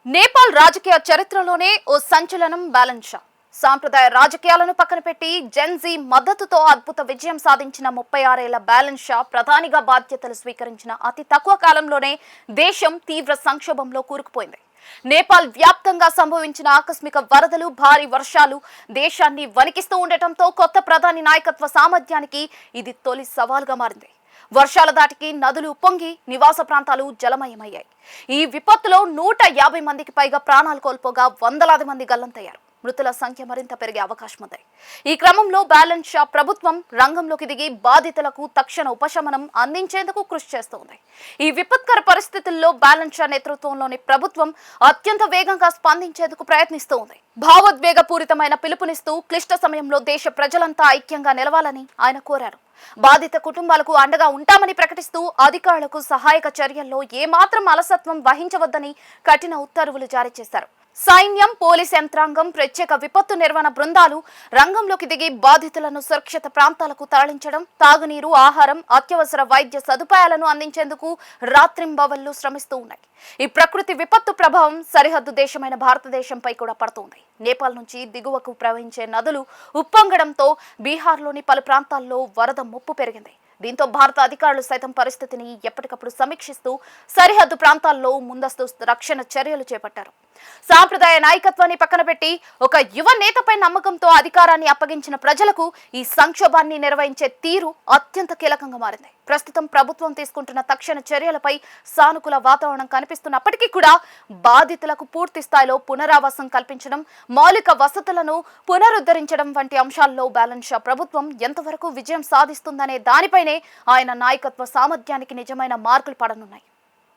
నేపాల్ రాజకీయ చరిత్రలోనే ఓ సంచలనం బ్యాలెన్స్ షా. సాంప్రదాయ రాజకీయాలను పక్కన పెట్టి జెన్జీ మద్దతుతో అద్భుత విజయం సాధించిన 36 ఏళ్ల బ్యాలెన్స్ షా ప్రధానిగా బాధ్యతలు స్వీకరించిన అతి తక్కువ కాలంలోనే దేశం తీవ్ర సంక్షోభంలో కూరుకుపోయింది. నేపాల్ వ్యాప్తంగా సంభవించిన ఆకస్మిక వరదలు, భారీ వర్షాలు దేశాన్ని వణికిస్తూ ఉండటంతో కొత్త ప్రధాని నాయకత్వ సామర్థ్యానికి ఇది తొలి సవాల్గా మారింది. వర్షాల దాటికి నదులు పొంగి నివాస ప్రాంతాలు జలమయమయ్యాయి. ఈ విపత్తులో 150 మందికి పైగా ప్రాణాలు కోల్పోగా వందలాది మంది గల్లంతయ్యారు. మృతుల సంఖ్య మరింత పెరిగే అవకాశం ఉంది. ఈ క్రమంలో బ్యాలెన్స్ షా ప్రభుత్వం రంగంలోకి దిగి బాధితులకు తక్షణ ఉపశమనం అందించేందుకు కృషి చేస్తోంది. ఈ విపత్కర పరిస్థితుల్లో బ్యాలెన్స్ షా నేతృత్వంలోని ప్రభుత్వం అత్యంత వేగంగా స్పందించేందుకు ప్రయత్నిస్తోంది. భావోద్వేగపూరితమైన పిలుపునిస్తూ క్లిష్ట సమయంలో దేశ ప్రజలంతా ఐక్యంగా నిలవాలని ఆయన కోరారు. బాధిత కుటుంబాలకు అండగా ఉంటామని ప్రకటిస్తూ అధికారులకు సహాయక చర్యల్లో ఏమాత్రం అలసత్వం వహించవద్దని కఠిన ఉత్తర్వులు జారీ చేశారు. సైన్యం, పోలీస్ యంత్రాంగం, ప్రత్యేక విపత్తు నిర్వహణ బృందాలు రంగంలోకి దిగి బాధితులను సురక్షిత ప్రాంతాలకు తరలించడం, తాగునీరు, ఆహారం, అత్యవసర వైద్య సదుపాయాలను అందించేందుకు రాత్రింబవళ్లు శ్రమిస్తూ ఉన్నాయి. ఈ ప్రకృతి విపత్తు ప్రభావం సరిహద్దు దేశమైన భారతదేశంపై కూడా పడుతోంది. నేపాల్ నుంచి దిగువకు ప్రవహించే నదులు ఉప్పొంగడంతో బీహార్లోని పలు ప్రాంతాల్లో వరద ముప్పు పెరిగింది. దీంతో భారత అధికారులు సైతం పరిస్థితిని ఎప్పటికప్పుడు సమీక్షిస్తూ సరిహద్దు ప్రాంతాల్లో ముందస్తు రక్షణ చర్యలు చేపట్టారు. సాంప్రదాయ నాయకత్వాన్ని పక్కన పెట్టి ఒక యువ నేతపై నమ్మకంతో అధికారాన్ని అప్పగించిన ప్రజలకు ఈ సంక్షోభాన్ని నిర్వహించే తీరు అత్యంత కీలకంగా మారింది. ప్రస్తుతం ప్రభుత్వం తీసుకుంటున్న తక్షణ చర్యలపై సానుకూల వాతావరణం కనిపిస్తున్నప్పటికీ కూడా బాధితులకు పూర్తి స్థాయిలో పునరావాసం కల్పించడం, మౌలిక వసతులను పునరుద్ధరించడం వంటి అంశాల్లో బ్యాలెన్స్ షా ప్రభుత్వం ఎంతవరకు విజయం సాధిస్తుందనే దానిపైనే ఆయన నాయకత్వ సామర్థ్యానికి నిజమైన మార్కులు పడనున్నాయి.